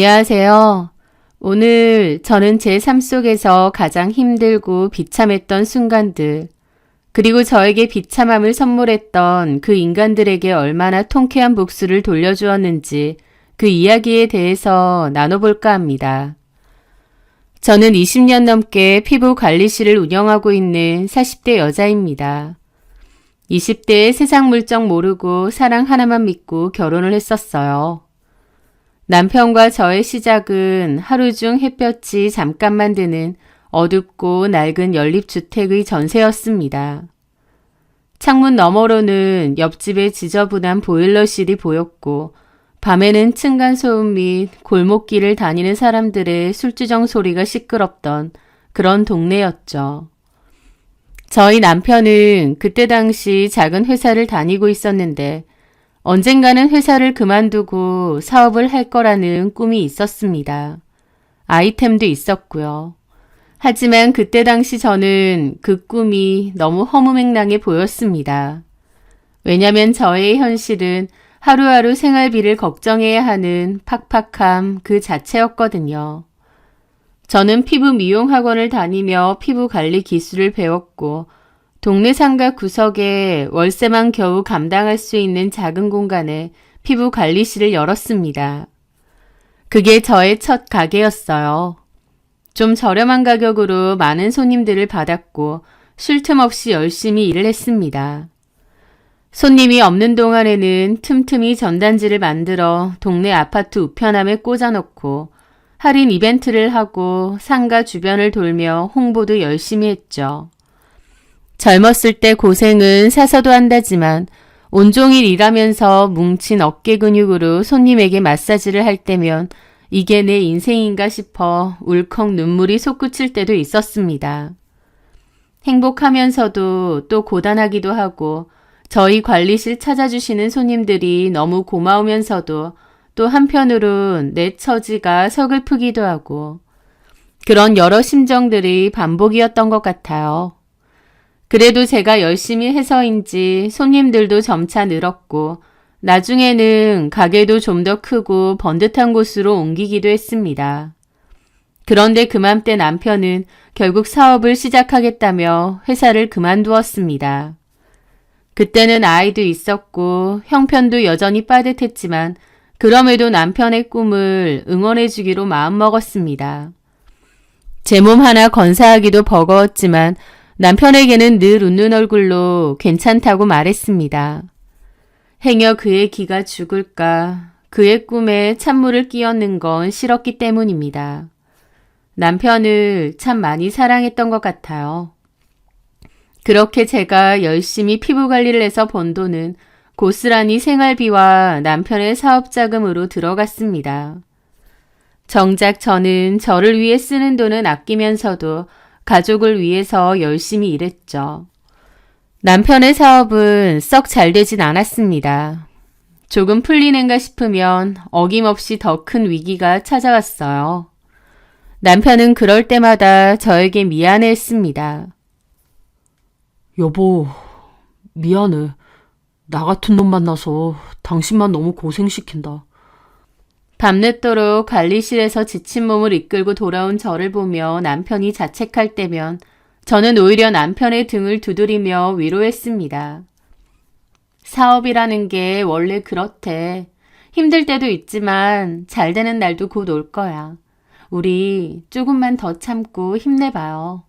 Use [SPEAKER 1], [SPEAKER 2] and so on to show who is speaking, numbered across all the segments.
[SPEAKER 1] 안녕하세요. 오늘 저는 제 삶 속에서 가장 힘들고 비참했던 순간들, 그리고 저에게 비참함을 선물했던 그 인간들에게 얼마나 통쾌한 복수를 돌려주었는지 그 이야기에 대해서 나눠볼까 합니다. 저는 20년 넘게 피부 관리실을 운영하고 있는 40대 여자입니다. 20대에 세상 물정 모르고 사랑 하나만 믿고 결혼을 했었어요. 남편과 저의 시작은 하루 중 햇볕이 잠깐만 드는 어둡고 낡은 연립주택의 전세였습니다. 창문 너머로는 옆집의 지저분한 보일러실이 보였고 밤에는 층간소음 및 골목길을 다니는 사람들의 술주정 소리가 시끄럽던 그런 동네였죠. 저희 남편은 그때 당시 작은 회사를 다니고 있었는데 언젠가는 회사를 그만두고 사업을 할 거라는 꿈이 있었습니다. 아이템도 있었고요. 하지만 그때 당시 저는 그 꿈이 너무 허무맹랑해 보였습니다. 왜냐면 저의 현실은 하루하루 생활비를 걱정해야 하는 팍팍함 그 자체였거든요. 저는 피부 미용 학원을 다니며 피부 관리 기술을 배웠고 동네 상가 구석에 월세만 겨우 감당할 수 있는 작은 공간에 피부 관리실을 열었습니다. 그게 저의 첫 가게였어요. 좀 저렴한 가격으로 많은 손님들을 받았고 쉴 틈 없이 열심히 일을 했습니다. 손님이 없는 동안에는 틈틈이 전단지를 만들어 동네 아파트 우편함에 꽂아놓고 할인 이벤트를 하고 상가 주변을 돌며 홍보도 열심히 했죠. 젊었을 때 고생은 사서도 한다지만 온종일 일하면서 뭉친 어깨 근육으로 손님에게 마사지를 할 때면 이게 내 인생인가 싶어 울컥 눈물이 솟구칠 때도 있었습니다. 행복하면서도 또 고단하기도 하고 저희 관리실 찾아주시는 손님들이 너무 고마우면서도 또 한편으론 내 처지가 서글프기도 하고 그런 여러 심정들이 반복이었던 것 같아요. 그래도 제가 열심히 해서인지 손님들도 점차 늘었고 나중에는 가게도 좀 더 크고 번듯한 곳으로 옮기기도 했습니다. 그런데 그맘때 남편은 결국 사업을 시작하겠다며 회사를 그만두었습니다. 그때는 아이도 있었고 형편도 여전히 빠듯했지만 그럼에도 남편의 꿈을 응원해주기로 마음먹었습니다. 제 몸 하나 건사하기도 버거웠지만 남편에게는 늘 웃는 얼굴로 괜찮다고 말했습니다. 행여 그의 기가 죽을까 그의 꿈에 찬물을 끼얹는 건 싫었기 때문입니다. 남편을 참 많이 사랑했던 것 같아요. 그렇게 제가 열심히 피부 관리를 해서 번 돈은 고스란히 생활비와 남편의 사업 자금으로 들어갔습니다. 정작 저는 저를 위해 쓰는 돈은 아끼면서도 가족을 위해서 열심히 일했죠. 남편의 사업은 썩 잘 되진 않았습니다. 조금 풀리는가 싶으면 어김없이 더 큰 위기가 찾아왔어요. 남편은 그럴 때마다 저에게 미안해했습니다.
[SPEAKER 2] 여보, 미안해. 나 같은 놈 만나서 당신만 너무 고생시킨다.
[SPEAKER 1] 밤늦도록 관리실에서 지친 몸을 이끌고 돌아온 저를 보며 남편이 자책할 때면 저는 오히려 남편의 등을 두드리며 위로했습니다. 사업이라는 게 원래 그렇대. 힘들 때도 있지만 잘 되는 날도 곧 올 거야. 우리 조금만 더 참고 힘내봐요.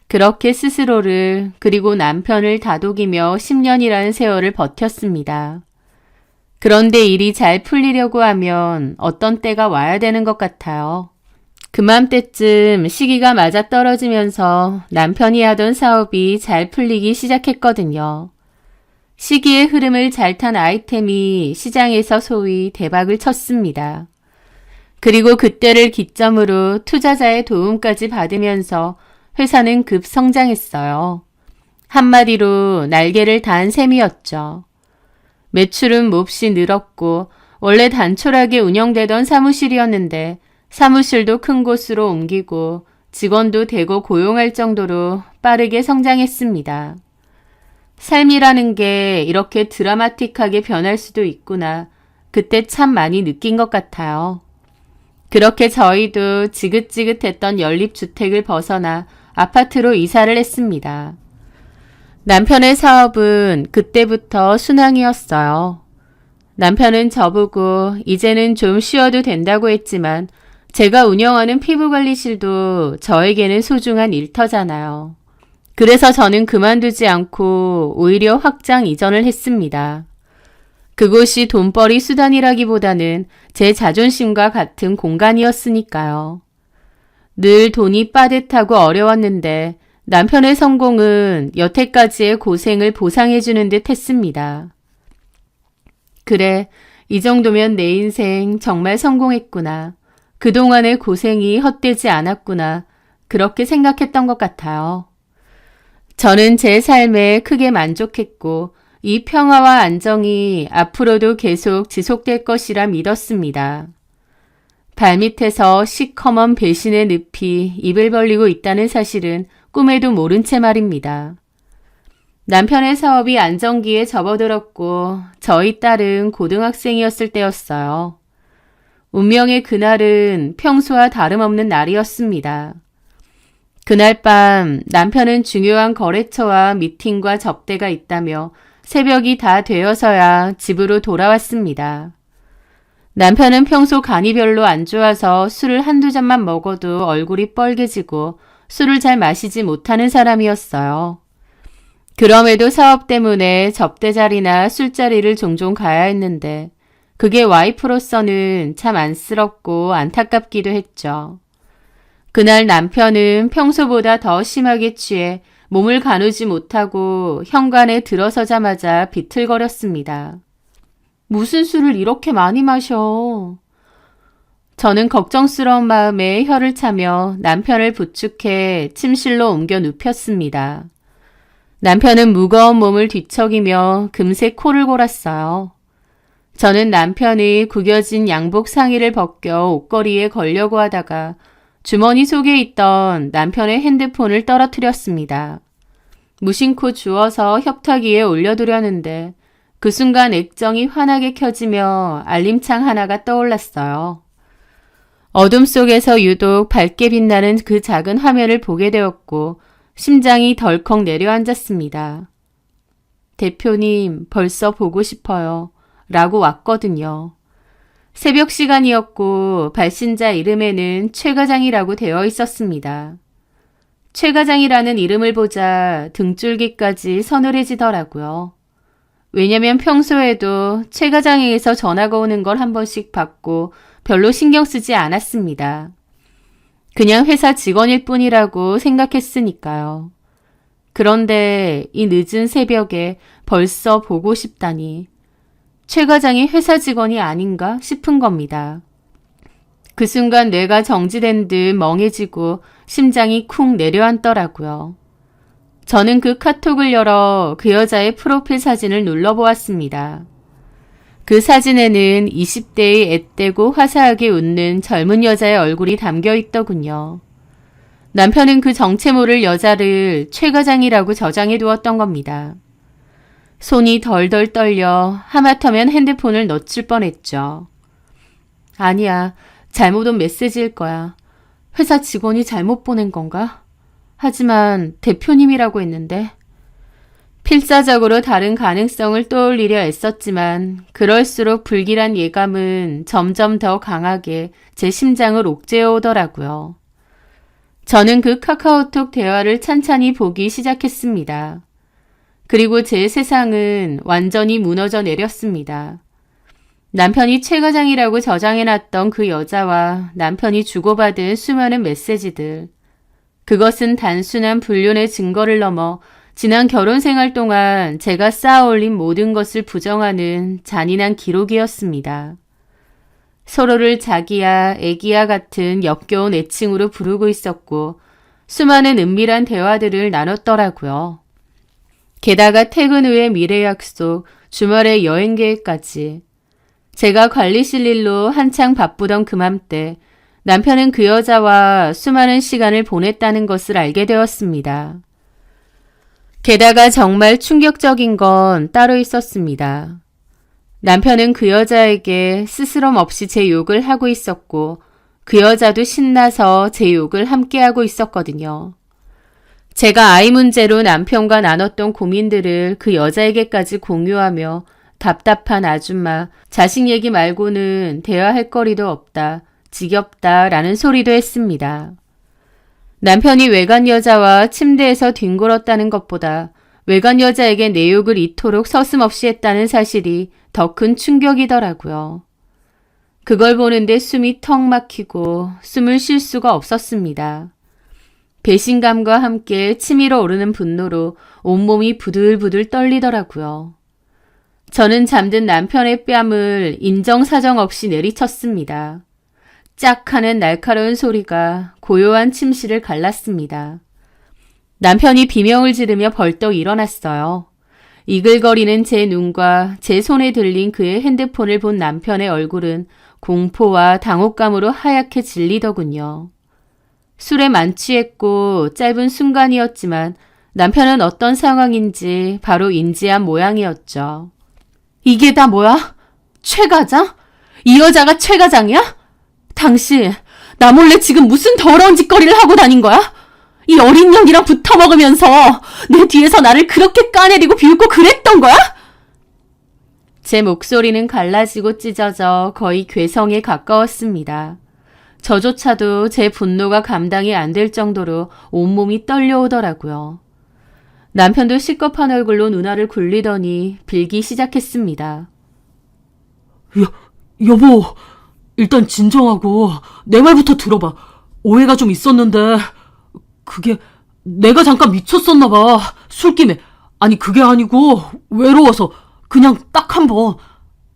[SPEAKER 1] 그렇게 스스로를 그리고 남편을 다독이며 10년이라는 세월을 버텼습니다. 그런데 일이 잘 풀리려고 하면 어떤 때가 와야 되는 것 같아요. 그맘때쯤 시기가 맞아떨어지면서 남편이 하던 사업이 잘 풀리기 시작했거든요. 시기의 흐름을 잘 탄 아이템이 시장에서 소위 대박을 쳤습니다. 그리고 그때를 기점으로 투자자의 도움까지 받으면서 회사는 급성장했어요. 한마디로 날개를 단 셈이었죠. 매출은 몹시 늘었고 원래 단촐하게 운영되던 사무실이었는데 사무실도 큰 곳으로 옮기고 직원도 대거 고용할 정도로 빠르게 성장했습니다. 삶이라는 게 이렇게 드라마틱하게 변할 수도 있구나. 그때 참 많이 느낀 것 같아요. 그렇게 저희도 지긋지긋했던 연립주택을 벗어나 아파트로 이사를 했습니다. 남편의 사업은 그때부터 순항이었어요. 남편은 저보고 이제는 좀 쉬어도 된다고 했지만 제가 운영하는 피부관리실도 저에게는 소중한 일터잖아요. 그래서 저는 그만두지 않고 오히려 확장 이전을 했습니다. 그곳이 돈벌이 수단이라기보다는 제 자존심과 같은 공간이었으니까요. 늘 돈이 빠듯하고 어려웠는데 남편의 성공은 여태까지의 고생을 보상해주는 듯 했습니다. 그래, 이 정도면 내 인생 정말 성공했구나. 그동안의 고생이 헛되지 않았구나. 그렇게 생각했던 것 같아요. 저는 제 삶에 크게 만족했고 이 평화와 안정이 앞으로도 계속 지속될 것이라 믿었습니다. 발밑에서 시커먼 배신의 늪이 입을 벌리고 있다는 사실은 꿈에도 모른 채 말입니다. 남편의 사업이 안정기에 접어들었고 저희 딸은 고등학생이었을 때였어요. 운명의 그날은 평소와 다름없는 날이었습니다. 그날 밤 남편은 중요한 거래처와 미팅과 접대가 있다며 새벽이 다 되어서야 집으로 돌아왔습니다. 남편은 평소 간이 별로 안 좋아서 술을 한두 잔만 먹어도 얼굴이 뻘개지고 술을 잘 마시지 못하는 사람이었어요. 그럼에도 사업 때문에 접대 자리나 술자리를 종종 가야 했는데 그게 와이프로서는 참 안쓰럽고 안타깝기도 했죠. 그날 남편은 평소보다 더 심하게 취해 몸을 가누지 못하고 현관에 들어서자마자 비틀거렸습니다. 무슨 술을 이렇게 많이 마셔? 저는 걱정스러운 마음에 혀를 차며 남편을 부축해 침실로 옮겨 눕혔습니다. 남편은 무거운 몸을 뒤척이며 금세 코를 골았어요. 저는 남편이 구겨진 양복 상의를 벗겨 옷걸이에 걸려고 하다가 주머니 속에 있던 남편의 핸드폰을 떨어뜨렸습니다. 무심코 주워서 협탁 위에 올려두려는데 그 순간 액정이 환하게 켜지며 알림창 하나가 떠올랐어요. 어둠 속에서 유독 밝게 빛나는 그 작은 화면을 보게 되었고 심장이 덜컥 내려앉았습니다. 대표님, 벌써 보고 싶어요. 라고 왔거든요. 새벽 시간이었고 발신자 이름에는 최 과장이라고 되어 있었습니다. 최 과장이라는 이름을 보자 등줄기까지 서늘해지더라고요. 왜냐면 평소에도 최 과장에게서 전화가 오는 걸 한 번씩 받고 별로 신경 쓰지 않았습니다. 그냥 회사 직원일 뿐이라고 생각했으니까요. 그런데 이 늦은 새벽에 벌써 보고 싶다니 최 과장이 회사 직원이 아닌가 싶은 겁니다. 그 순간 뇌가 정지된 듯 멍해지고 심장이 쿵 내려앉더라고요. 저는 그 카톡을 열어 그 여자의 프로필 사진을 눌러보았습니다. 그 사진에는 20대의 앳되고 화사하게 웃는 젊은 여자의 얼굴이 담겨 있더군요. 남편은 그 정체 모를 여자를 최 과장이라고 저장해 두었던 겁니다. 손이 덜덜 떨려 하마터면 핸드폰을 놓칠 뻔했죠. 아니야, 잘못 온 메시지일 거야. 회사 직원이 잘못 보낸 건가? 하지만 대표님이라고 했는데. 필사적으로 다른 가능성을 떠올리려 애썼지만 그럴수록 불길한 예감은 점점 더 강하게 제 심장을 옥죄어 오더라고요. 저는 그 카카오톡 대화를 찬찬히 보기 시작했습니다. 그리고 제 세상은 완전히 무너져 내렸습니다. 남편이 최 과장이라고 저장해놨던 그 여자와 남편이 주고받은 수많은 메시지들. 그것은 단순한 불륜의 증거를 넘어 지난 결혼 생활 동안 제가 쌓아올린 모든 것을 부정하는 잔인한 기록이었습니다. 서로를 자기야, 애기야 같은 역겨운 애칭으로 부르고 있었고 수많은 은밀한 대화들을 나눴더라고요. 게다가 퇴근 후의 미래 약속, 주말의 여행 계획까지. 제가 관리실 일로 한창 바쁘던 그맘때 남편은 그 여자와 수많은 시간을 보냈다는 것을 알게 되었습니다. 게다가 정말 충격적인 건 따로 있었습니다. 남편은 그 여자에게 스스럼 없이 제 욕을 하고 있었고 그 여자도 신나서 제 욕을 함께하고 있었거든요. 제가 아이 문제로 남편과 나눴던 고민들을 그 여자에게까지 공유하며 답답한 아줌마, 자식 얘기 말고는 대화할 거리도 없다, 지겹다 라는 소리도 했습니다. 남편이 외간 여자와 침대에서 뒹굴었다는 것보다 외간 여자에게 내 욕을 이토록 서슴없이 했다는 사실이 더 큰 충격이더라고요. 그걸 보는데 숨이 턱 막히고 숨을 쉴 수가 없었습니다. 배신감과 함께 치밀어 오르는 분노로 온몸이 부들부들 떨리더라고요. 저는 잠든 남편의 뺨을 인정사정 없이 내리쳤습니다. 짝 하는 날카로운 소리가 고요한 침실을 갈랐습니다. 남편이 비명을 지르며 벌떡 일어났어요. 이글거리는 제 눈과 제 손에 들린 그의 핸드폰을 본 남편의 얼굴은 공포와 당혹감으로 하얗게 질리더군요. 술에 만취했고 짧은 순간이었지만 남편은 어떤 상황인지 바로 인지한 모양이었죠. 이게 다 뭐야? 최 과장? 이 여자가 최 과장이야? 당신, 나 몰래 지금 무슨 더러운 짓거리를 하고 다닌 거야? 이 어린 년이랑 붙어 먹으면서 내 뒤에서 나를 그렇게 까내리고 비웃고 그랬던 거야? 제 목소리는 갈라지고 찢어져 거의 괴성에 가까웠습니다. 저조차도 제 분노가 감당이 안 될 정도로 온몸이 떨려오더라고요. 남편도 실급한 얼굴로 누나를 굴리더니 빌기 시작했습니다.
[SPEAKER 2] 여보, 일단 진정하고 내 말부터 들어봐. 오해가 좀 있었는데 그게 내가 잠깐 미쳤었나 봐. 술김에. 아니 그게 아니고 외로워서 그냥 딱 한 번.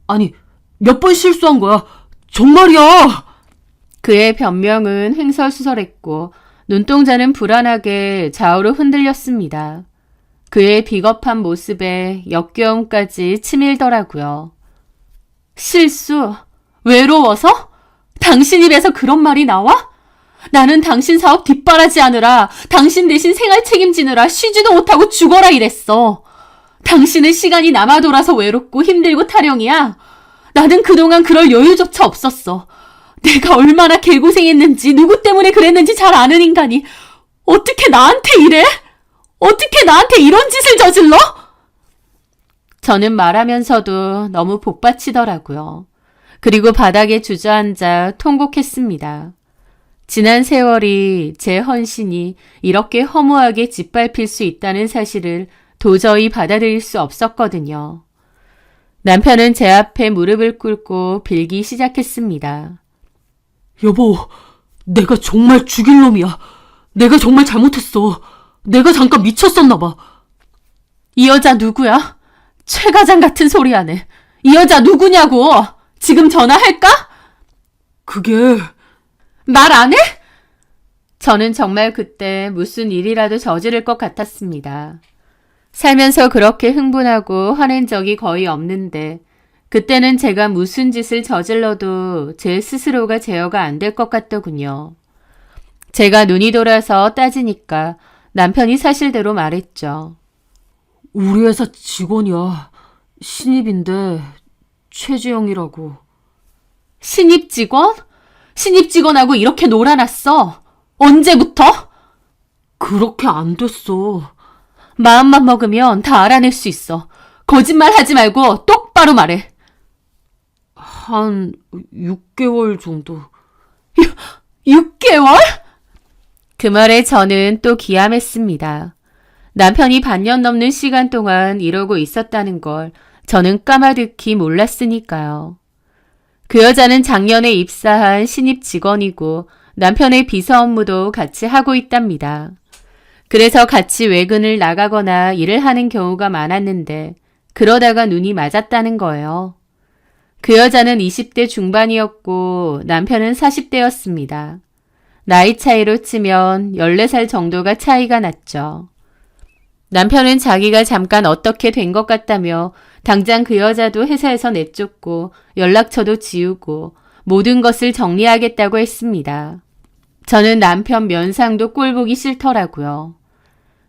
[SPEAKER 2] 아니 몇 번 실수한 거야. 정말이야.
[SPEAKER 1] 그의 변명은 횡설수설했고 눈동자는 불안하게 좌우로 흔들렸습니다. 그의 비겁한 모습에 역겨움까지 치밀더라고요. 실수? 외로워서? 당신 입에서 그런 말이 나와? 나는 당신 사업 뒷바라지하느라 당신 대신 생활 책임지느라 쉬지도 못하고 죽어라 이랬어. 당신은 시간이 남아 돌아서 외롭고 힘들고 타령이야. 나는 그동안 그럴 여유조차 없었어. 내가 얼마나 개고생했는지 누구 때문에 그랬는지 잘 아는 인간이 어떻게 나한테 이래? 어떻게 나한테 이런 짓을 저질러? 저는 말하면서도 너무 복받치더라고요. 그리고 바닥에 주저앉아 통곡했습니다. 지난 세월이 제 헌신이 이렇게 허무하게 짓밟힐 수 있다는 사실을 도저히 받아들일 수 없었거든요. 남편은 제 앞에 무릎을 꿇고 빌기 시작했습니다.
[SPEAKER 2] 여보, 내가 정말 죽일 놈이야. 내가 정말 잘못했어. 내가 잠깐 미쳤었나 봐.
[SPEAKER 1] 이 여자 누구야? 최 과장 같은 소리 하네. 이 여자 누구냐고. 지금 전화할까?
[SPEAKER 2] 그게...
[SPEAKER 1] 말 안 해? 저는 정말 그때 무슨 일이라도 저지를 것 같았습니다. 살면서 그렇게 흥분하고 화낸 적이 거의 없는데 그때는 제가 무슨 짓을 저질러도 제 스스로가 제어가 안 될 것 같더군요. 제가 눈이 돌아서 따지니까 남편이 사실대로 말했죠.
[SPEAKER 2] 우리 회사 직원이야. 신입인데 최지영이라고.
[SPEAKER 1] 신입 직원? 신입 직원하고 이렇게 놀아놨어. 언제부터?
[SPEAKER 2] 그렇게 안 됐어.
[SPEAKER 1] 마음만 먹으면 다 알아낼 수 있어. 거짓말 하지 말고 똑바로 말해.
[SPEAKER 2] 한 6개월 정도.
[SPEAKER 1] 6개월? 그 말에 저는 또 기함했습니다. 남편이 반년 넘는 시간 동안 이러고 있었다는 걸 저는 까마득히 몰랐으니까요. 그 여자는 작년에 입사한 신입 직원이고 남편의 비서 업무도 같이 하고 있답니다. 그래서 같이 외근을 나가거나 일을 하는 경우가 많았는데 그러다가 눈이 맞았다는 거예요. 그 여자는 20대 중반이었고 남편은 40대였습니다. 나이 차이로 치면 14살 정도가 차이가 났죠. 남편은 자기가 잠깐 어떻게 된 것 같다며 당장 그 여자도 회사에서 내쫓고 연락처도 지우고 모든 것을 정리하겠다고 했습니다. 저는 남편 면상도 꼴보기 싫더라고요.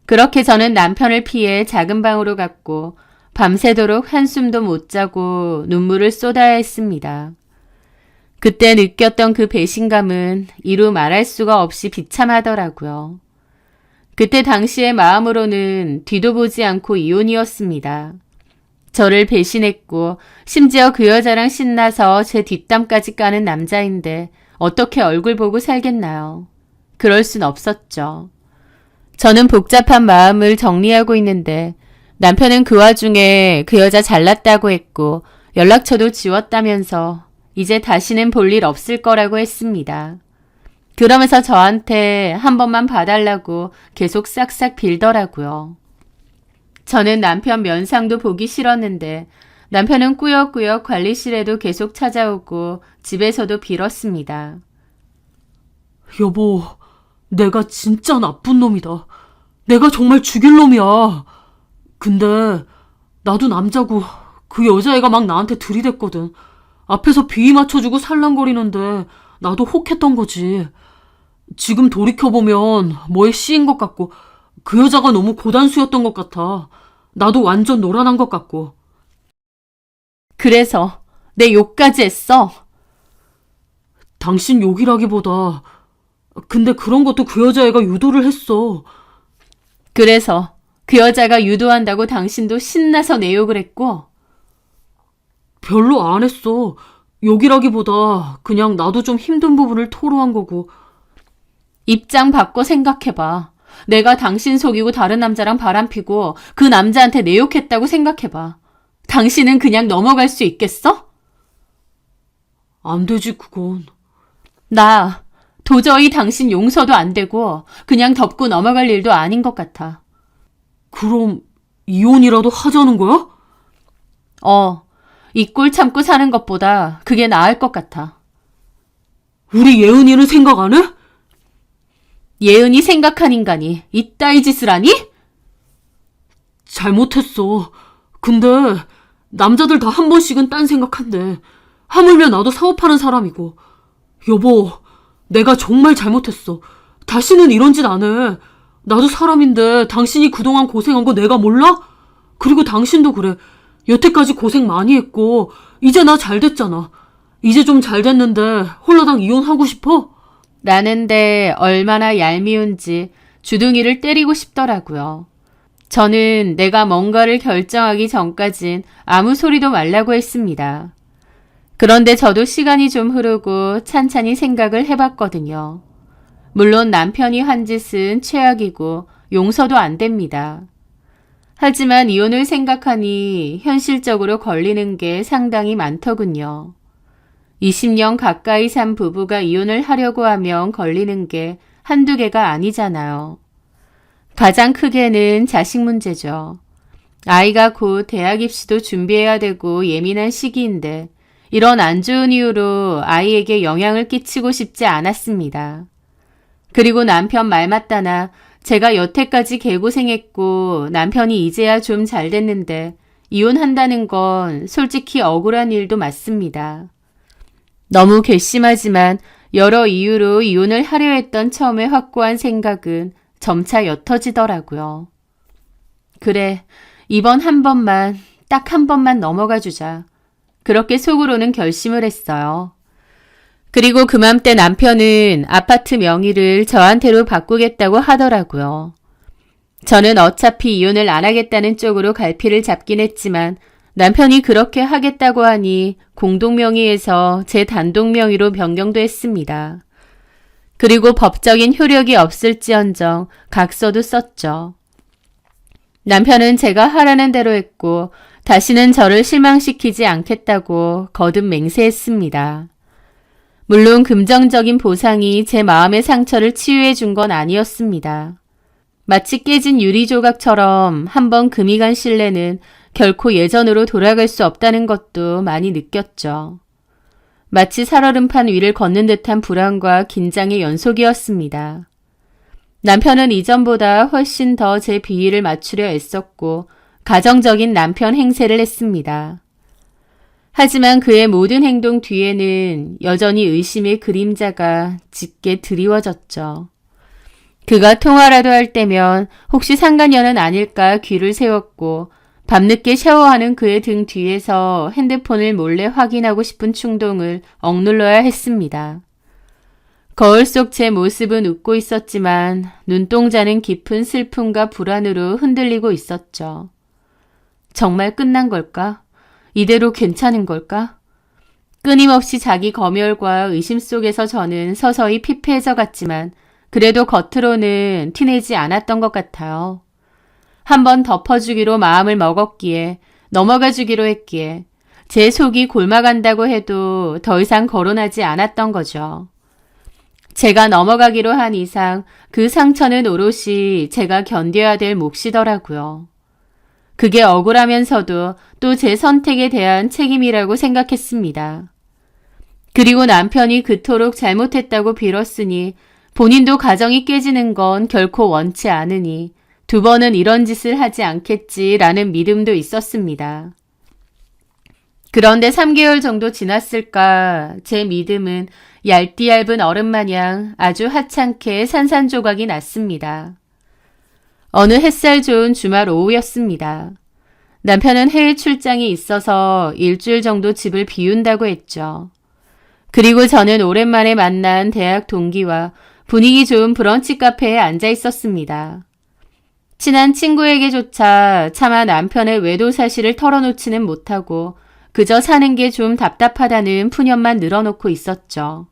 [SPEAKER 1] 그렇게 저는 남편을 피해 작은 방으로 갔고 밤새도록 한숨도 못 자고 눈물을 쏟아야 했습니다. 그때 느꼈던 그 배신감은 이루 말할 수가 없이 비참하더라고요. 그때 당시의 마음으로는 뒤도 보지 않고 이혼이었습니다. 저를 배신했고 심지어 그 여자랑 신나서 제 뒷담까지 까는 남자인데 어떻게 얼굴 보고 살겠나요? 그럴 순 없었죠. 저는 복잡한 마음을 정리하고 있는데 남편은 그 와중에 그 여자 잘났다고 했고 연락처도 지웠다면서 이제 다시는 볼 일 없을 거라고 했습니다. 그러면서 저한테 한 번만 봐달라고 계속 싹싹 빌더라고요. 저는 남편 면상도 보기 싫었는데 남편은 꾸역꾸역 관리실에도 계속 찾아오고 집에서도 빌었습니다.
[SPEAKER 2] 여보, 내가 진짜 나쁜 놈이다. 내가 정말 죽일 놈이야. 근데 나도 남자고 그 여자애가 막 나한테 들이댔거든. 앞에서 비위 맞춰주고 살랑거리는데 나도 혹했던 거지. 지금 돌이켜보면 뭐에 씌인 것 같고 그 여자가 너무 고단수였던 것 같아. 나도 완전 노란한 것 같고.
[SPEAKER 1] 그래서 내 욕까지 했어.
[SPEAKER 2] 당신 욕이라기보다 근데 그런 것도 그 여자애가 유도를 했어.
[SPEAKER 1] 그래서 그 여자가 유도한다고 당신도 신나서 내 욕을 했고
[SPEAKER 2] 별로 안 했어. 욕이라기보다 그냥 나도 좀 힘든 부분을 토로한 거고.
[SPEAKER 1] 입장 바꿔 생각해봐. 내가 당신 속이고 다른 남자랑 바람피고 그 남자한테 내 욕했다고 생각해봐. 당신은 그냥 넘어갈 수 있겠어?
[SPEAKER 2] 안 되지, 그건.
[SPEAKER 1] 나 도저히 당신 용서도 안 되고 그냥 덮고 넘어갈 일도 아닌 것 같아.
[SPEAKER 2] 그럼 이혼이라도 하자는 거야?
[SPEAKER 1] 이 꼴 참고 사는 것보다 그게 나을 것 같아.
[SPEAKER 2] 우리 예은이는 생각 안 해?
[SPEAKER 1] 예은이 생각한 인간이 이따위 짓을 하니?
[SPEAKER 2] 잘못했어. 근데 남자들 다 한 번씩은 딴 생각한대. 하물며 나도 사업하는 사람이고. 여보, 내가 정말 잘못했어. 다시는 이런 짓 안 해. 나도 사람인데 당신이 그동안 고생한 거 내가 몰라? 그리고 당신도 그래. 여태까지 고생 많이 했고 이제 나 잘 됐잖아. 이제 좀 잘 됐는데 홀라당 이혼하고 싶어?
[SPEAKER 1] 라는데 얼마나 얄미운지 주둥이를 때리고 싶더라고요. 저는 내가 뭔가를 결정하기 전까진 아무 소리도 말라고 했습니다. 그런데 저도 시간이 좀 흐르고 찬찬히 생각을 해봤거든요. 물론 남편이 한 짓은 최악이고 용서도 안 됩니다. 하지만 이혼을 생각하니 현실적으로 걸리는 게 상당히 많더군요. 20년 가까이 산 부부가 이혼을 하려고 하면 걸리는 게 한두 개가 아니잖아요. 가장 크게는 자식 문제죠. 아이가 곧 대학 입시도 준비해야 되고 예민한 시기인데 이런 안 좋은 이유로 아이에게 영향을 끼치고 싶지 않았습니다. 그리고 남편 말 맞다나 제가 여태까지 개고생했고 남편이 이제야 좀 잘 됐는데 이혼한다는 건 솔직히 억울한 일도 맞습니다. 너무 괘씸하지만 여러 이유로 이혼을 하려 했던 처음에 확고한 생각은 점차 옅어지더라고요. 그래, 이번 한 번만, 딱 한 번만 넘어가 주자. 그렇게 속으로는 결심을 했어요. 그리고 그맘때 남편은 아파트 명의를 저한테로 바꾸겠다고 하더라고요. 저는 어차피 이혼을 안 하겠다는 쪽으로 갈피를 잡긴 했지만 남편이 그렇게 하겠다고 하니 공동명의에서 제 단독명의로 변경도 했습니다. 그리고 법적인 효력이 없을지언정 각서도 썼죠. 남편은 제가 하라는 대로 했고 다시는 저를 실망시키지 않겠다고 거듭 맹세했습니다. 물론 금전적인 보상이 제 마음의 상처를 치유해 준 건 아니었습니다. 마치 깨진 유리조각처럼 한번 금이 간 신뢰는 결코 예전으로 돌아갈 수 없다는 것도 많이 느꼈죠. 마치 살얼음판 위를 걷는 듯한 불안과 긴장의 연속이었습니다. 남편은 이전보다 훨씬 더 제 비위를 맞추려 애썼고 가정적인 남편 행세를 했습니다. 하지만 그의 모든 행동 뒤에는 여전히 의심의 그림자가 짙게 드리워졌죠. 그가 통화라도 할 때면 혹시 상간녀는 아닐까 귀를 세웠고 밤늦게 샤워하는 그의 등 뒤에서 핸드폰을 몰래 확인하고 싶은 충동을 억눌러야 했습니다. 거울 속 제 모습은 웃고 있었지만 눈동자는 깊은 슬픔과 불안으로 흔들리고 있었죠. 정말 끝난 걸까? 이대로 괜찮은 걸까? 끊임없이 자기 검열과 의심 속에서 저는 서서히 피폐해져 갔지만 그래도 겉으로는 티내지 않았던 것 같아요. 한번 덮어주기로 마음을 먹었기에 넘어가주기로 했기에 제 속이 골마간다고 해도 더 이상 거론하지 않았던 거죠. 제가 넘어가기로 한 이상 그 상처는 오롯이 제가 견뎌야 될 몫이더라고요. 그게 억울하면서도 또 제 선택에 대한 책임이라고 생각했습니다. 그리고 남편이 그토록 잘못했다고 빌었으니 본인도 가정이 깨지는 건 결코 원치 않으니 두 번은 이런 짓을 하지 않겠지라는 믿음도 있었습니다. 그런데 3개월 정도 지났을까 제 믿음은 얇디 얇은 얼음 마냥 아주 하찮게 산산조각이 났습니다. 어느 햇살 좋은 주말 오후였습니다. 남편은 해외 출장이 있어서 일주일 정도 집을 비운다고 했죠. 그리고 저는 오랜만에 만난 대학 동기와 분위기 좋은 브런치 카페에 앉아 있었습니다. 친한 친구에게조차 차마 남편의 외도 사실을 털어놓지는 못하고 그저 사는 게 좀 답답하다는 푸념만 늘어놓고 있었죠.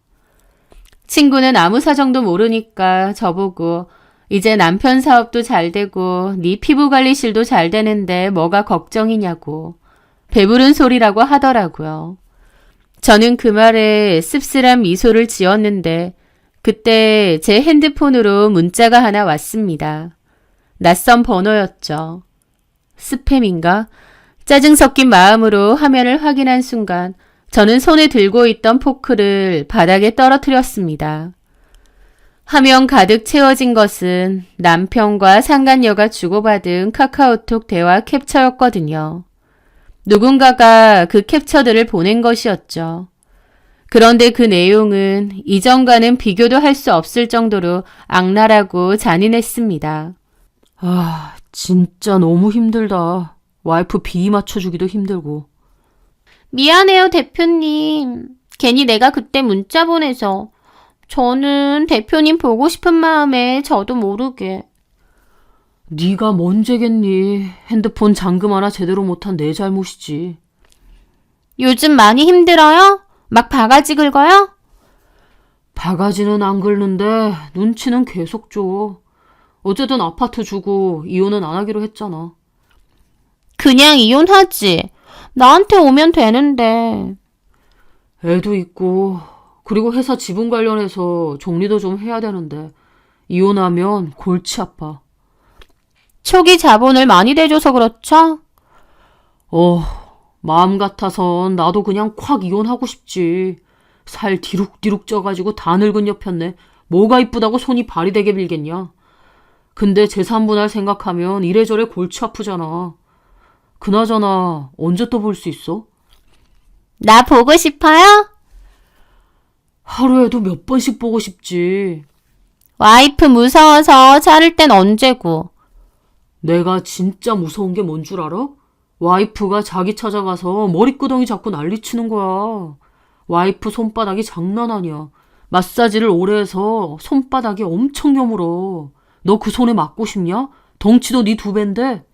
[SPEAKER 1] 친구는 아무 사정도 모르니까 저보고 이제 남편 사업도 잘 되고 네 피부 관리실도 잘 되는데 뭐가 걱정이냐고 배부른 소리라고 하더라고요. 저는 그 말에 씁쓸한 미소를 지었는데 그때 제 핸드폰으로 문자가 하나 왔습니다. 낯선 번호였죠. 스팸인가? 짜증 섞인 마음으로 화면을 확인한 순간 저는 손에 들고 있던 포크를 바닥에 떨어뜨렸습니다. 화면 가득 채워진 것은 남편과 상간녀가 주고받은 카카오톡 대화 캡처였거든요. 누군가가 그 캡처들을 보낸 것이었죠. 그런데 그 내용은 이전과는 비교도 할 수 없을 정도로 악랄하고 잔인했습니다.
[SPEAKER 2] 아, 진짜 너무 힘들다. 와이프 비위 맞춰주기도 힘들고.
[SPEAKER 3] 미안해요, 대표님. 괜히 내가 그때 문자 보내서. 저는 대표님 보고 싶은 마음에 저도 모르게.
[SPEAKER 2] 네가 뭔 죄겠니. 핸드폰 잠금 하나 제대로 못한 내 잘못이지.
[SPEAKER 3] 요즘 많이 힘들어요? 막 바가지 긁어요?
[SPEAKER 2] 바가지는 안 긁는데 눈치는 계속 줘. 어쨌든 아파트 주고 이혼은 안 하기로 했잖아.
[SPEAKER 3] 그냥 이혼하지. 나한테 오면 되는데.
[SPEAKER 2] 애도 있고 그리고 회사 지분 관련해서 정리도 좀 해야 되는데 이혼하면 골치 아파.
[SPEAKER 3] 초기 자본을 많이 대줘서 그렇죠?
[SPEAKER 2] 마음 같아선 나도 그냥 콱 이혼하고 싶지. 살 디룩디룩 쪄가지고 다 늙은 옆였네. 뭐가 이쁘다고 손이 발이 되게 빌겠냐. 근데 재산분할 생각하면 이래저래 골치 아프잖아. 그나저나 언제 또 볼 수 있어?
[SPEAKER 3] 나 보고 싶어요?
[SPEAKER 2] 하루에도 몇 번씩 보고 싶지.
[SPEAKER 3] 와이프 무서워서 자를 땐 언제고.
[SPEAKER 2] 내가 진짜 무서운 게 뭔 줄 알아? 와이프가 자기 찾아가서 머리끄덩이 잡고 난리치는 거야. 와이프 손바닥이 장난 아니야. 마사지를 오래 해서 손바닥이 엄청 여물어. 너 그 손에 맞고 싶냐? 덩치도 네 2배인데.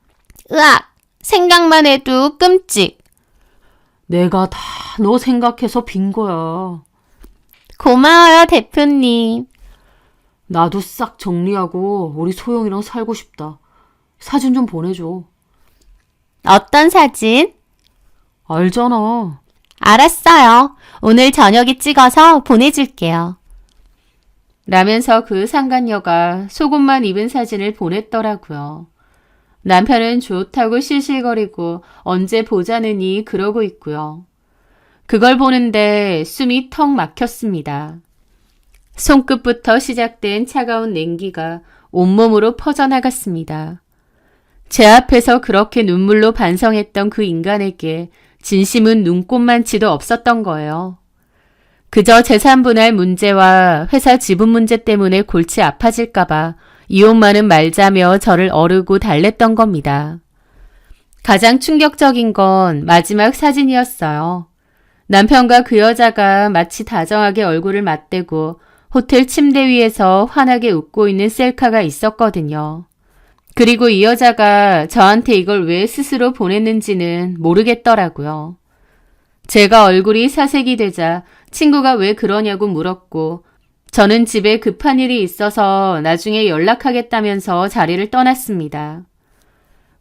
[SPEAKER 3] 으악! 생각만 해도 끔찍.
[SPEAKER 2] 내가 다 너 생각해서 빈 거야.
[SPEAKER 3] 고마워요, 대표님.
[SPEAKER 2] 나도 싹 정리하고 우리 소영이랑 살고 싶다. 사진 좀 보내줘.
[SPEAKER 3] 어떤 사진?
[SPEAKER 2] 알잖아.
[SPEAKER 3] 알았어요. 오늘 저녁에 찍어서 보내줄게요.
[SPEAKER 1] 라면서 그 상간녀가 속옷만 입은 사진을 보냈더라고요. 남편은 좋다고 실실거리고 언제 보자느니 그러고 있고요. 그걸 보는데 숨이 턱 막혔습니다. 손끝부터 시작된 차가운 냉기가 온몸으로 퍼져나갔습니다. 제 앞에서 그렇게 눈물로 반성했던 그 인간에게 진심은 눈꼽만치도 없었던 거예요. 그저 재산분할 문제와 회사 지분 문제 때문에 골치 아파질까봐 이혼만은 말자며 저를 어르고 달랬던 겁니다. 가장 충격적인 건 마지막 사진이었어요. 남편과 그 여자가 마치 다정하게 얼굴을 맞대고 호텔 침대 위에서 환하게 웃고 있는 셀카가 있었거든요. 그리고 이 여자가 저한테 이걸 왜 스스로 보냈는지는 모르겠더라고요. 제가 얼굴이 사색이 되자 친구가 왜 그러냐고 물었고 저는 집에 급한 일이 있어서 나중에 연락하겠다면서 자리를 떠났습니다.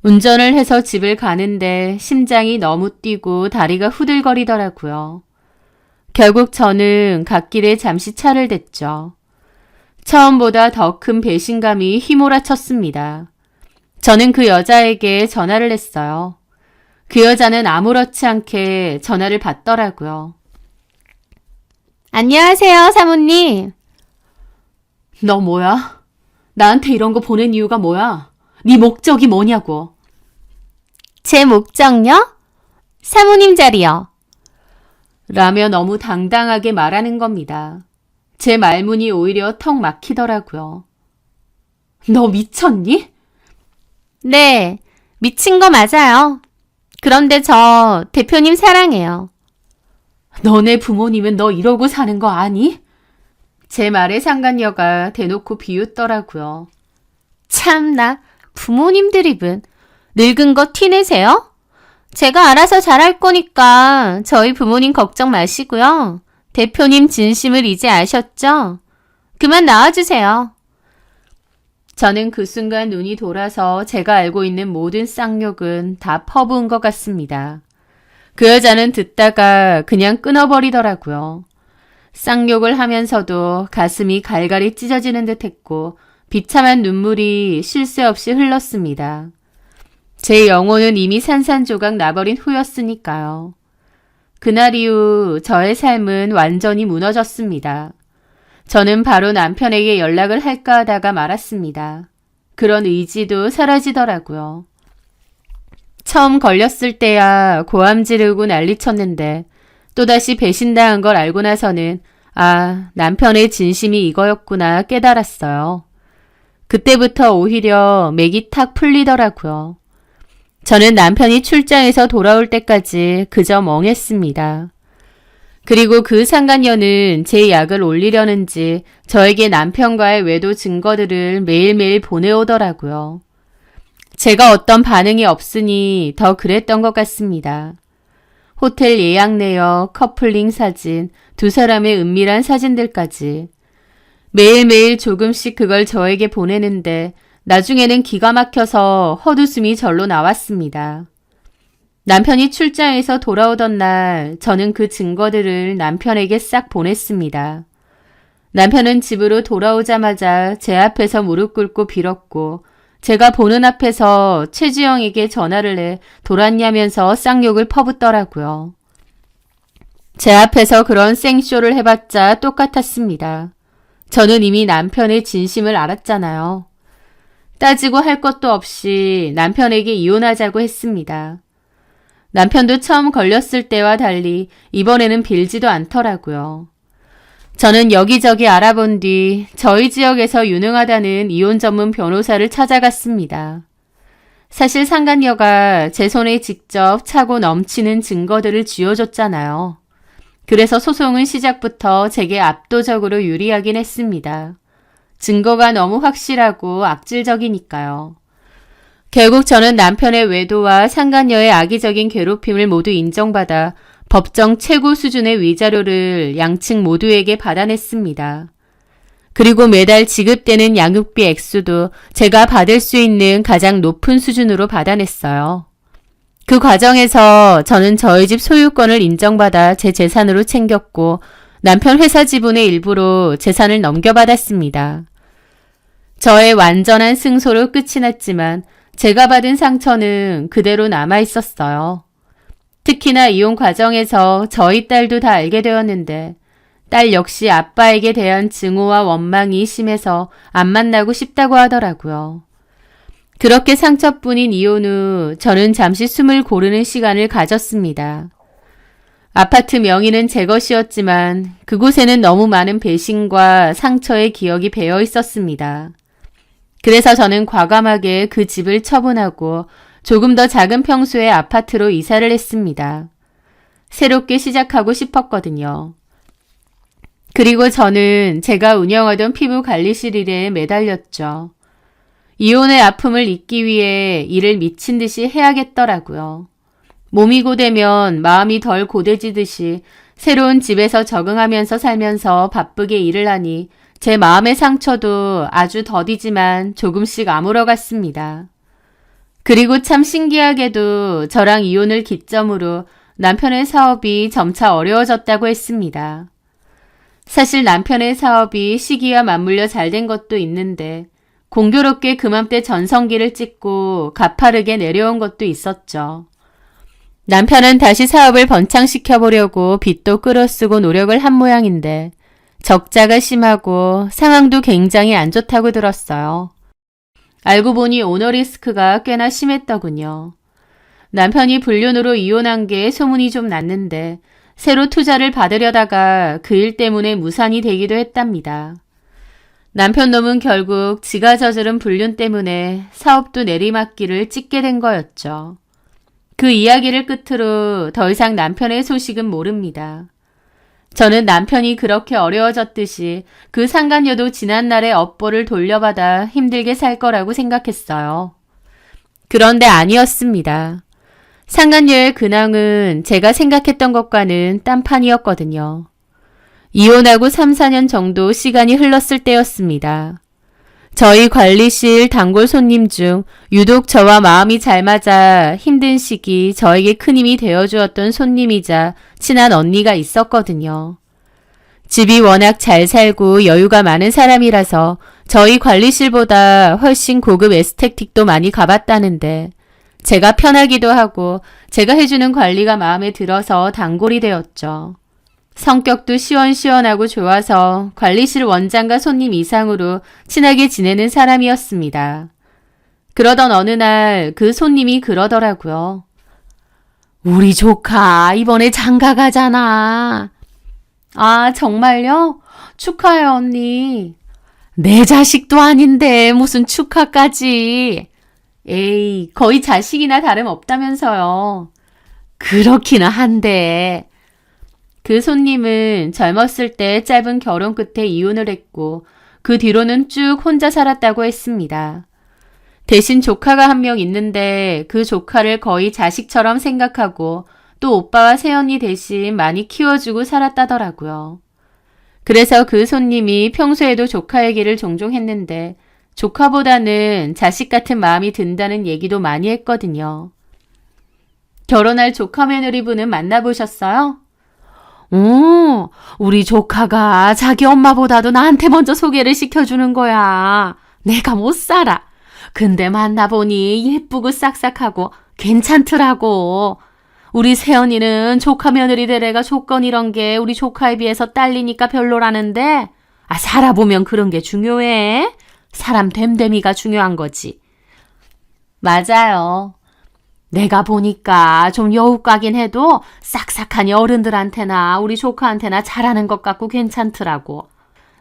[SPEAKER 1] 운전을 해서 집을 가는데 심장이 너무 뛰고 다리가 후들거리더라고요. 결국 저는 갓길에 잠시 차를 댔죠. 처음보다 더 큰 배신감이 휘몰아쳤습니다. 저는 그 여자에게 전화를 했어요. 그 여자는 아무렇지 않게 전화를 받더라고요.
[SPEAKER 3] 안녕하세요, 사모님.
[SPEAKER 1] 너 뭐야? 나한테 이런 거 보낸 이유가 뭐야? 네 목적이 뭐냐고.
[SPEAKER 3] 제 목적요? 사모님 자리요.
[SPEAKER 1] 라며 너무 당당하게 말하는 겁니다. 제 말문이 오히려 턱 막히더라고요. 너 미쳤니?
[SPEAKER 3] 네, 미친 거 맞아요. 그런데 저 대표님 사랑해요.
[SPEAKER 1] 너네 부모님은 너 이러고 사는 거 아니? 제 말에 상간녀가 대놓고 비웃더라고요.
[SPEAKER 3] 참나, 부모님 드립은 늙은 거 티내세요? 제가 알아서 잘할 거니까 저희 부모님 걱정 마시고요. 대표님 진심을 이제 아셨죠? 그만 나와주세요.
[SPEAKER 1] 저는 그 순간 눈이 돌아서 제가 알고 있는 모든 쌍욕은 다 퍼부은 것 같습니다. 그 여자는 듣다가 그냥 끊어버리더라고요. 쌍욕을 하면서도 가슴이 갈갈이 찢어지는 듯 했고 비참한 눈물이 쉴 새 없이 흘렀습니다. 제 영혼은 이미 산산조각 나버린 후였으니까요. 그날 이후 저의 삶은 완전히 무너졌습니다. 저는 바로 남편에게 연락을 할까 하다가 말았습니다. 그런 의지도 사라지더라고요. 처음 걸렸을 때야 고함 지르고 난리쳤는데 또다시 배신당한 걸 알고 나서는 남편의 진심이 이거였구나 깨달았어요. 그때부터 오히려 맥이 탁 풀리더라고요. 저는 남편이 출장에서 돌아올 때까지 그저 멍했습니다. 그리고 그 상간녀는 제 약을 올리려는지 저에게 남편과의 외도 증거들을 매일매일 보내오더라고요. 제가 어떤 반응이 없으니 더 그랬던 것 같습니다. 호텔 예약 내역, 커플링 사진, 두 사람의 은밀한 사진들까지. 매일매일 조금씩 그걸 저에게 보내는데 나중에는 기가 막혀서 헛웃음이 절로 나왔습니다. 남편이 출장에서 돌아오던 날 저는 그 증거들을 남편에게 싹 보냈습니다. 남편은 집으로 돌아오자마자 제 앞에서 무릎 꿇고 빌었고 제가 보는 앞에서 최지영에게 전화를 해 돌았냐면서 쌍욕을 퍼붓더라고요. 제 앞에서 그런 생쇼를 해봤자 똑같았습니다. 저는 이미 남편의 진심을 알았잖아요. 따지고 할 것도 없이 남편에게 이혼하자고 했습니다. 남편도 처음 걸렸을 때와 달리 이번에는 빌지도 않더라고요. 저는 여기저기 알아본 뒤 저희 지역에서 유능하다는 이혼 전문 변호사를 찾아갔습니다. 사실 상간녀가 제 손에 직접 차고 넘치는 증거들을 쥐어줬잖아요. 그래서 소송은 시작부터 제게 압도적으로 유리하긴 했습니다. 증거가 너무 확실하고 악질적이니까요. 결국 저는 남편의 외도와 상간녀의 악의적인 괴롭힘을 모두 인정받아 법정 최고 수준의 위자료를 양측 모두에게 받아냈습니다. 그리고 매달 지급되는 양육비 액수도 제가 받을 수 있는 가장 높은 수준으로 받아냈어요. 그 과정에서 저는 저희 집 소유권을 인정받아 제 재산으로 챙겼고 남편 회사 지분의 일부로 재산을 넘겨받았습니다. 저의 완전한 승소로 끝이 났지만 제가 받은 상처는 그대로 남아있었어요. 특히나 이혼 과정에서 저희 딸도 다 알게 되었는데 딸 역시 아빠에게 대한 증오와 원망이 심해서 안 만나고 싶다고 하더라고요. 그렇게 상처뿐인 이혼 후 저는 잠시 숨을 고르는 시간을 가졌습니다. 아파트 명의는 제 것이었지만 그곳에는 너무 많은 배신과 상처의 기억이 배어 있었습니다. 그래서 저는 과감하게 그 집을 처분하고 조금 더 작은 평수의 아파트로 이사를 했습니다. 새롭게 시작하고 싶었거든요. 그리고 저는 제가 운영하던 피부 관리실 일에 매달렸죠. 이혼의 아픔을 잊기 위해 일을 미친 듯이 해야겠더라고요. 몸이 고되면 마음이 덜 고되지듯이 새로운 집에서 적응하면서 살면서 바쁘게 일을 하니 제 마음의 상처도 아주 더디지만 조금씩 아물어갔습니다. 그리고 참 신기하게도 저랑 이혼을 기점으로 남편의 사업이 점차 어려워졌다고 했습니다. 사실 남편의 사업이 시기와 맞물려 잘 된 것도 있는데 공교롭게 그맘때 전성기를 찍고 가파르게 내려온 것도 있었죠. 남편은 다시 사업을 번창시켜보려고 빚도 끌어쓰고 노력을 한 모양인데 적자가 심하고 상황도 굉장히 안 좋다고 들었어요. 알고 보니 오너 리스크가 꽤나 심했더군요. 남편이 불륜으로 이혼한 게 소문이 좀 났는데 새로 투자를 받으려다가 그 일 때문에 무산이 되기도 했답니다. 남편 놈은 결국 지가 저지른 불륜 때문에 사업도 내리막길을 찍게 된 거였죠. 그 이야기를 끝으로 더 이상 남편의 소식은 모릅니다. 저는 남편이 그렇게 어려워졌듯이 그 상간녀도 지난날의 업보를 돌려받아 힘들게 살 거라고 생각했어요. 그런데 아니었습니다. 상간녀의 근황은 제가 생각했던 것과는 딴판이었거든요. 이혼하고 3, 4년 정도 시간이 흘렀을 때였습니다. 저희 관리실 단골 손님 중 유독 저와 마음이 잘 맞아 힘든 시기 저에게 큰 힘이 되어주었던 손님이자 친한 언니가 있었거든요. 집이 워낙 잘 살고 여유가 많은 사람이라서 저희 관리실보다 훨씬 고급 에스테틱도 많이 가봤다는데 제가 편하기도 하고 제가 해주는 관리가 마음에 들어서 단골이 되었죠. 성격도 시원시원하고 좋아서 관리실 원장과 손님 이상으로 친하게 지내는 사람이었습니다. 그러던 어느 날 그 손님이 그러더라고요. 우리 조카 이번에 장가 가잖아. 아, 정말요? 축하해요, 언니. 내 자식도 아닌데 무슨 축하까지. 에이, 거의 자식이나 다름없다면서요. 그렇기는 한데. 그 손님은 젊었을 때 짧은 결혼 끝에 이혼을 했고 그 뒤로는 쭉 혼자 살았다고 했습니다. 대신 조카가 한 명 있는데 그 조카를 거의 자식처럼 생각하고 또 오빠와 새언니 대신 많이 키워주고 살았다더라고요. 그래서 그 손님이 평소에도 조카 얘기를 종종 했는데 조카보다는 자식 같은 마음이 든다는 얘기도 많이 했거든요. 결혼할 조카 며느리분은 만나보셨어요? 우리 조카가 자기 엄마보다도 나한테 먼저 소개를 시켜주는 거야. 내가 못 살아. 근데 만나보니 예쁘고 싹싹하고 괜찮더라고. 우리 새언니는 조카 며느리 되래가 조건 이런 게 우리 조카에 비해서 딸리니까 별로라는데 살아보면 그런 게 중요해. 사람 됨됨이가 중요한 거지. 맞아요. 내가 보니까 좀 여우까긴 해도 싹싹하니 어른들한테나 우리 조카한테나 잘하는 것 같고 괜찮더라고.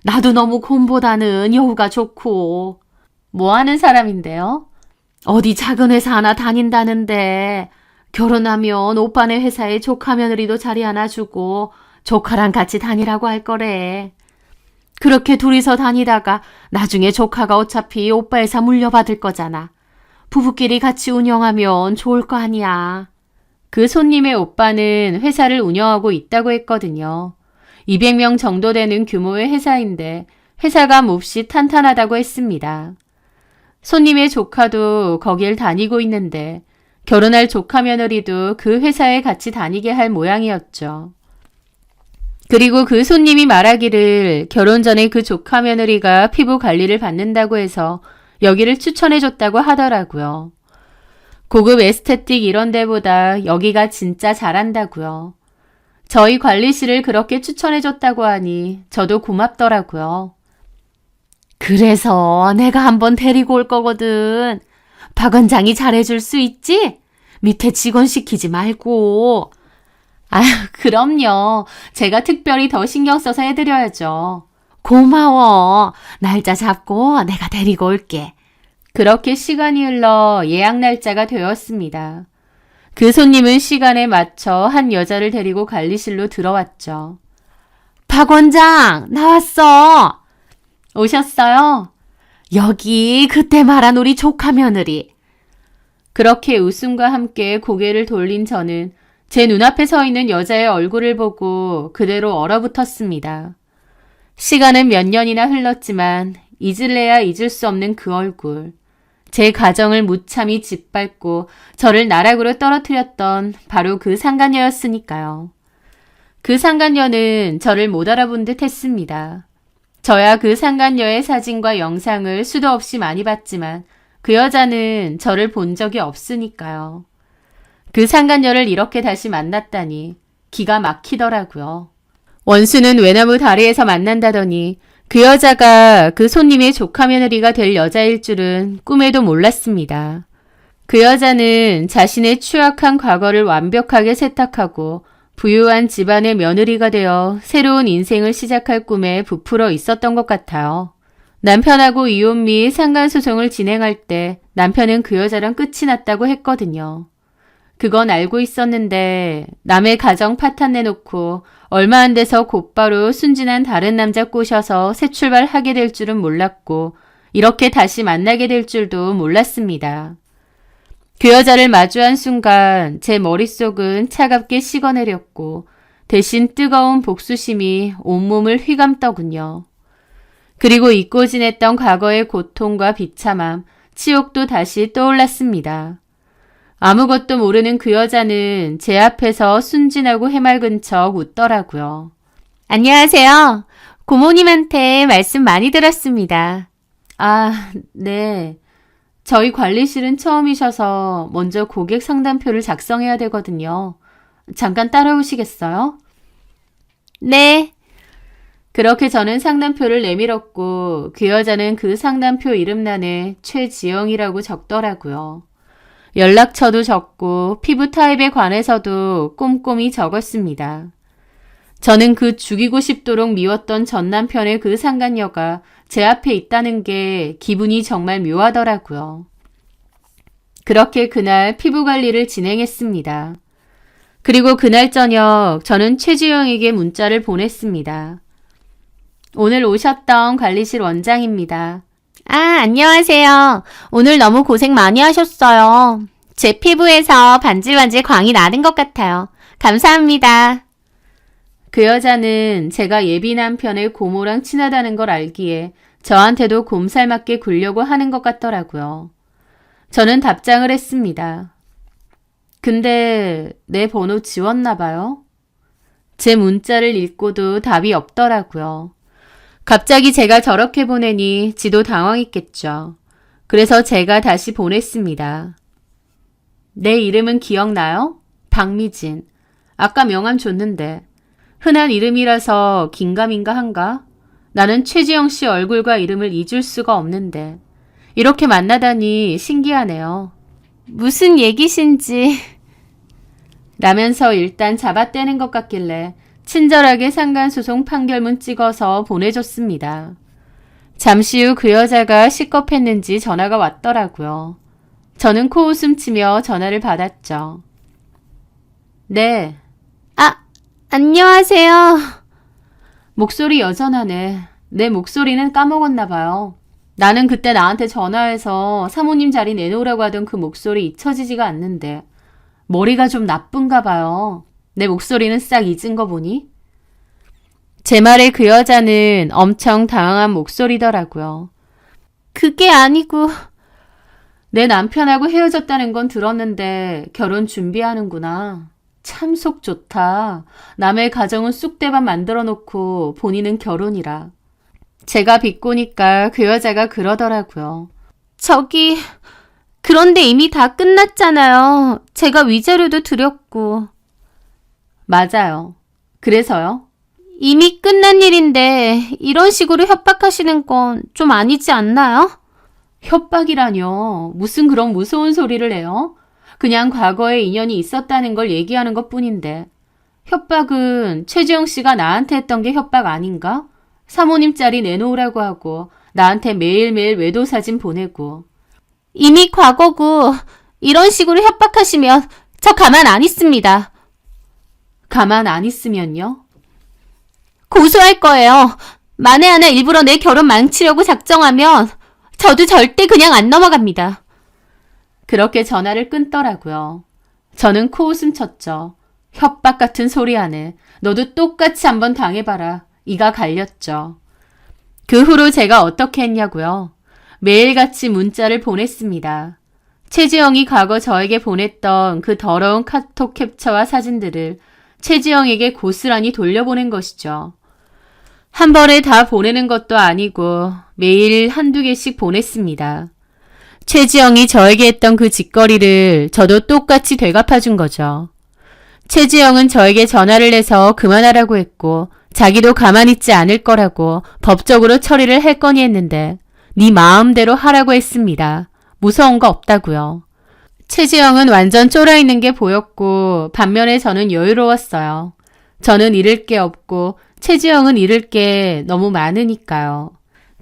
[SPEAKER 1] 나도 너무 곰보다는 여우가 좋고. 뭐 하는 사람인데요? 어디 작은 회사 하나 다닌다는데 결혼하면 오빠네 회사에 조카 며느리도 자리 하나 주고 조카랑 같이 다니라고 할 거래. 그렇게 둘이서 다니다가 나중에 조카가 어차피 오빠 회사 물려받을 거잖아. 부부끼리 같이 운영하면 좋을 거 아니야. 그 손님의 오빠는 회사를 운영하고 있다고 했거든요. 200명 정도 되는 규모의 회사인데 회사가 몹시 탄탄하다고 했습니다. 손님의 조카도 거길 다니고 있는데 결혼할 조카 며느리도 그 회사에 같이 다니게 할 모양이었죠. 그리고 그 손님이 말하기를 결혼 전에 그 조카 며느리가 피부 관리를 받는다고 해서 여기를 추천해줬다고 하더라고요. 고급 에스테틱 이런 데보다 여기가 진짜 잘한다고요. 저희 관리실을 그렇게 추천해줬다고 하니 저도 고맙더라고요. 그래서 내가 한번 데리고 올 거거든. 박 원장이 잘해줄 수 있지? 밑에 직원 시키지 말고. 아유, 그럼요. 제가 특별히 더 신경 써서 해드려야죠. 고마워. 날짜 잡고 내가 데리고 올게. 그렇게 시간이 흘러 예약 날짜가 되었습니다. 그 손님은 시간에 맞춰 한 여자를 데리고 관리실로 들어왔죠.
[SPEAKER 3] 박 원장, 나왔어.
[SPEAKER 1] 오셨어요?
[SPEAKER 3] 여기 그때 말한 우리 조카 며느리.
[SPEAKER 1] 그렇게 웃음과 함께 고개를 돌린 저는 제 눈앞에 서 있는 여자의 얼굴을 보고 그대로 얼어붙었습니다. 시간은 몇 년이나 흘렀지만 잊을래야 잊을 수 없는 그 얼굴. 제 가정을 무참히 짓밟고 저를 나락으로 떨어뜨렸던 바로 그 상간녀였으니까요. 그 상간녀는 저를 못 알아본 듯 했습니다. 저야 그 상간녀의 사진과 영상을 수도 없이 많이 봤지만 그 여자는 저를 본 적이 없으니까요. 그 상간녀를 이렇게 다시 만났다니 기가 막히더라고요. 원수는 외나무 다리에서 만난다더니 그 여자가 그 손님의 조카 며느리가 될 여자일 줄은 꿈에도 몰랐습니다. 그 여자는 자신의 추악한 과거를 완벽하게 세탁하고 부유한 집안의 며느리가 되어 새로운 인생을 시작할 꿈에 부풀어 있었던 것 같아요. 남편하고 이혼 및 상간소송을 진행할 때 남편은 그 여자랑 끝이 났다고 했거든요. 그건 알고 있었는데 남의 가정 파탄 내놓고 얼마 안 돼서 곧바로 순진한 다른 남자 꼬셔서 새 출발하게 될 줄은 몰랐고 이렇게 다시 만나게 될 줄도 몰랐습니다. 그 여자를 마주한 순간 제 머릿속은 차갑게 식어내렸고 대신 뜨거운 복수심이 온몸을 휘감더군요. 그리고 잊고 지냈던 과거의 고통과 비참함, 치욕도 다시 떠올랐습니다. 아무것도 모르는 그 여자는 제 앞에서 순진하고 해맑은 척 웃더라고요.
[SPEAKER 3] 안녕하세요. 고모님한테 말씀 많이 들었습니다.
[SPEAKER 1] 아, 네. 저희 관리실은 처음이셔서 먼저 고객 상담표를 작성해야 되거든요. 잠깐 따라오시겠어요?
[SPEAKER 3] 네.
[SPEAKER 1] 그렇게 저는 상담표를 내밀었고 그 여자는 그 상담표 이름란에 최지영이라고 적더라고요. 연락처도 적고 피부 타입에 관해서도 꼼꼼히 적었습니다. 저는 그 죽이고 싶도록 미웠던 전 남편의 그 상간녀가 제 앞에 있다는 게 기분이 정말 묘하더라고요. 그렇게 그날 피부 관리를 진행했습니다. 그리고 그날 저녁 저는 최지영에게 문자를 보냈습니다. 오늘 오셨던 관리실 원장입니다.
[SPEAKER 3] 아, 안녕하세요. 오늘 너무 고생 많이 하셨어요. 제 피부에서 반질반질 광이 나는 것 같아요. 감사합니다.
[SPEAKER 1] 그 여자는 제가 예비 남편의 고모랑 친하다는 걸 알기에 저한테도 곰살맞게 굴려고 하는 것 같더라고요. 저는 답장을 했습니다. 근데 내 번호 지웠나 봐요. 제 문자를 읽고도 답이 없더라고요. 갑자기 제가 저렇게 보내니 지도 당황했겠죠. 그래서 제가 다시 보냈습니다. 내 이름은 기억나요? 박미진. 아까 명함 줬는데. 흔한 이름이라서 긴가민가 한가? 나는 최지영 씨 얼굴과 이름을 잊을 수가 없는데. 이렇게 만나다니 신기하네요.
[SPEAKER 3] 무슨 얘기신지.
[SPEAKER 1] 라면서 일단 잡아떼는 것 같길래 친절하게 상간소송 판결문 찍어서 보내줬습니다. 잠시 후 그 여자가 식겁했는지 전화가 왔더라고요. 저는 코웃음 치며 전화를 받았죠. 네.
[SPEAKER 3] 아, 안녕하세요.
[SPEAKER 1] 목소리 여전하네. 내 목소리는 까먹었나 봐요. 나는 그때 나한테 전화해서 사모님 자리 내놓으라고 하던 그 목소리 잊혀지지가 않는데 머리가 좀 나쁜가 봐요. 내 목소리는 싹 잊은 거 보니? 제 말에 그 여자는 엄청 당황한 목소리더라고요.
[SPEAKER 3] 그게 아니고.
[SPEAKER 1] 내 남편하고 헤어졌다는 건 들었는데 결혼 준비하는구나. 참 속 좋다. 남의 가정은 쑥대밭 만들어 놓고 본인은 결혼이라. 제가 비꼬니까 그 여자가 그러더라고요.
[SPEAKER 3] 그런데 이미 다 끝났잖아요. 제가 위자료도 드렸고.
[SPEAKER 1] 맞아요. 그래서요?
[SPEAKER 3] 이미 끝난 일인데 이런 식으로 협박하시는 건 좀 아니지 않나요?
[SPEAKER 1] 협박이라뇨. 무슨 그런 무서운 소리를 해요? 그냥 과거에 인연이 있었다는 걸 얘기하는 것 뿐인데. 협박은 최지영 씨가 나한테 했던 게 협박 아닌가? 사모님 자리 내놓으라고 하고 나한테 매일매일 외도 사진 보내고.
[SPEAKER 3] 이미 과거고 이런 식으로 협박하시면 저 가만 안 있습니다.
[SPEAKER 1] 가만 안 있으면요?
[SPEAKER 3] 고소할 거예요. 만에 하나 일부러 내 결혼 망치려고 작정하면 저도 절대 그냥 안 넘어갑니다.
[SPEAKER 1] 그렇게 전화를 끊더라고요. 저는 코웃음 쳤죠. 협박 같은 소리 하네. 너도 똑같이 한번 당해봐라. 이가 갈렸죠. 그 후로 제가 어떻게 했냐고요? 매일같이 문자를 보냈습니다. 최지영이 과거 저에게 보냈던 그 더러운 카톡 캡처와 사진들을 최지영에게 고스란히 돌려보낸 것이죠. 한 번에 다 보내는 것도 아니고 매일 한두 개씩 보냈습니다. 최지영이 저에게 했던 그 짓거리를 저도 똑같이 되갚아준 거죠. 최지영은 저에게 전화를 해서 그만하라고 했고 자기도 가만히 있지 않을 거라고 법적으로 처리를 할 거니 했는데 네 마음대로 하라고 했습니다. 무서운 거 없다고요. 최지영은 완전 쫄아있는 게 보였고 반면에 저는 여유로웠어요. 저는 잃을 게 없고 최지영은 잃을 게 너무 많으니까요.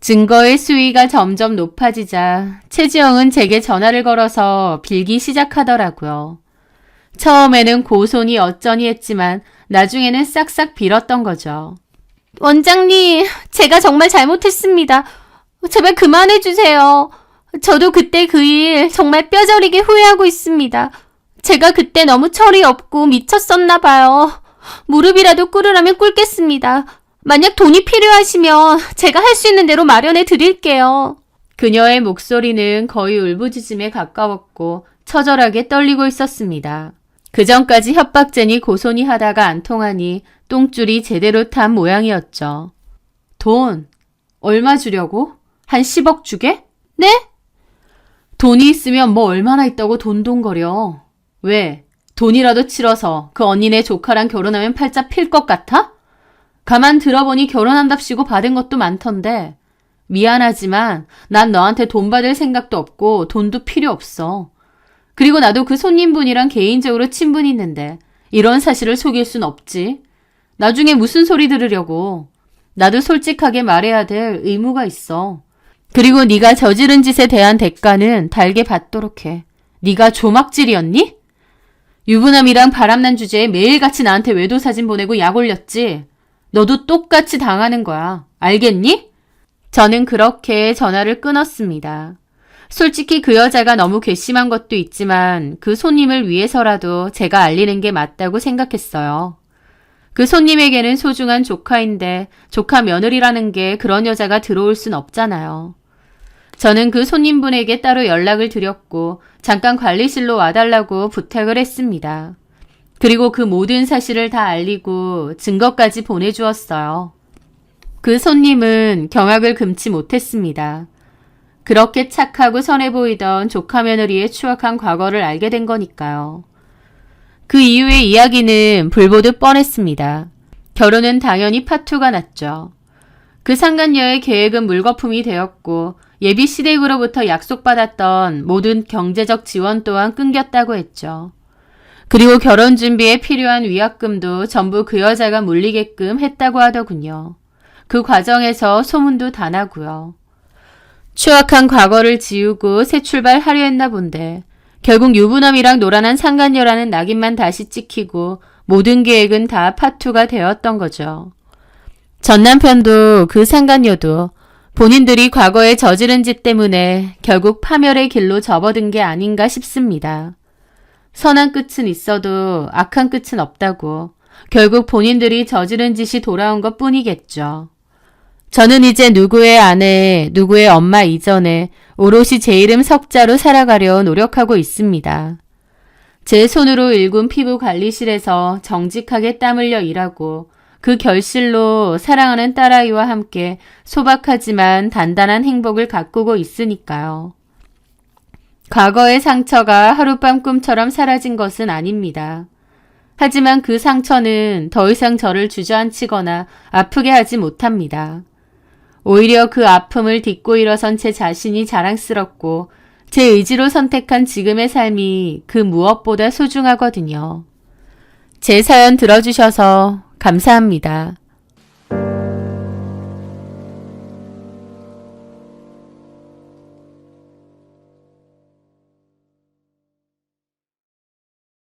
[SPEAKER 1] 증거의 수위가 점점 높아지자 최지영은 제게 전화를 걸어서 빌기 시작하더라고요. 처음에는 고소니 어쩌니 했지만 나중에는 싹싹 빌었던 거죠.
[SPEAKER 3] 원장님, 제가 정말 잘못했습니다. 제발 그만해주세요. 저도 그때 그 일 정말 뼈저리게 후회하고 있습니다. 제가 그때 너무 철이 없고 미쳤었나 봐요. 무릎이라도 꿇으라면 꿇겠습니다. 만약 돈이 필요하시면 제가 할 수 있는 대로 마련해 드릴게요.
[SPEAKER 1] 그녀의 목소리는 거의 울부짖음에 가까웠고 처절하게 떨리고 있었습니다. 그전까지 협박쟁이 고소니 하다가 안 통하니 똥줄이 제대로 탄 모양이었죠. 돈 얼마 주려고? 한 10억 주게?
[SPEAKER 3] 네?
[SPEAKER 1] 돈이 있으면 뭐 얼마나 있다고 돈돈거려. 왜? 돈이라도 치러서 그 언니네 조카랑 결혼하면 팔자 필 것 같아? 가만 들어보니 결혼한답시고 받은 것도 많던데. 미안하지만 난 너한테 돈 받을 생각도 없고 돈도 필요 없어. 그리고 나도 그 손님분이랑 개인적으로 친분이 있는데 이런 사실을 속일 순 없지. 나중에 무슨 소리 들으려고. 나도 솔직하게 말해야 될 의무가 있어. 그리고 네가 저지른 짓에 대한 대가는 달게 받도록 해. 네가 조막질이었니? 유부남이랑 바람난 주제에 매일같이 나한테 외도 사진 보내고 약 올렸지? 너도 똑같이 당하는 거야. 알겠니? 저는 그렇게 전화를 끊었습니다. 솔직히 그 여자가 너무 괘씸한 것도 있지만 그 손님을 위해서라도 제가 알리는 게 맞다고 생각했어요. 그 손님에게는 소중한 조카인데 조카 며느리라는 게 그런 여자가 들어올 순 없잖아요. 저는 그 손님분에게 따로 연락을 드렸고 잠깐 관리실로 와달라고 부탁을 했습니다. 그리고 그 모든 사실을 다 알리고 증거까지 보내주었어요. 그 손님은 경악을 금치 못했습니다. 그렇게 착하고 선해 보이던 조카 며느리의 추악한 과거를 알게 된 거니까요. 그 이후의 이야기는 불보듯 뻔했습니다. 결혼은 당연히 파투가 났죠. 그 상간녀의 계획은 물거품이 되었고 예비 시댁으로부터 약속받았던 모든 경제적 지원 또한 끊겼다고 했죠. 그리고 결혼 준비에 필요한 위약금도 전부 그 여자가 물리게끔 했다고 하더군요. 그 과정에서 소문도 다 나고요. 추악한 과거를 지우고 새 출발하려 했나 본데 결국 유부남이랑 노란한 상간녀라는 낙인만 다시 찍히고 모든 계획은 다 파투가 되었던 거죠. 전 남편도 그 상간녀도 본인들이 과거에 저지른 짓 때문에 결국 파멸의 길로 접어든 게 아닌가 싶습니다. 선한 끝은 있어도 악한 끝은 없다고 결국 본인들이 저지른 짓이 돌아온 것 뿐이겠죠. 저는 이제 누구의 아내, 누구의 엄마 이전에 오롯이 제 이름 석자로 살아가려 노력하고 있습니다. 제 손으로 일군 피부 관리실에서 정직하게 땀 흘려 일하고 그 결실로 사랑하는 딸아이와 함께 소박하지만 단단한 행복을 가꾸고 있으니까요. 과거의 상처가 하룻밤 꿈처럼 사라진 것은 아닙니다. 하지만 그 상처는 더 이상 저를 주저앉히거나 아프게 하지 못합니다. 오히려 그 아픔을 딛고 일어선 제 자신이 자랑스럽고 제 의지로 선택한 지금의 삶이 그 무엇보다 소중하거든요. 제 사연 들어주셔서 감사합니다.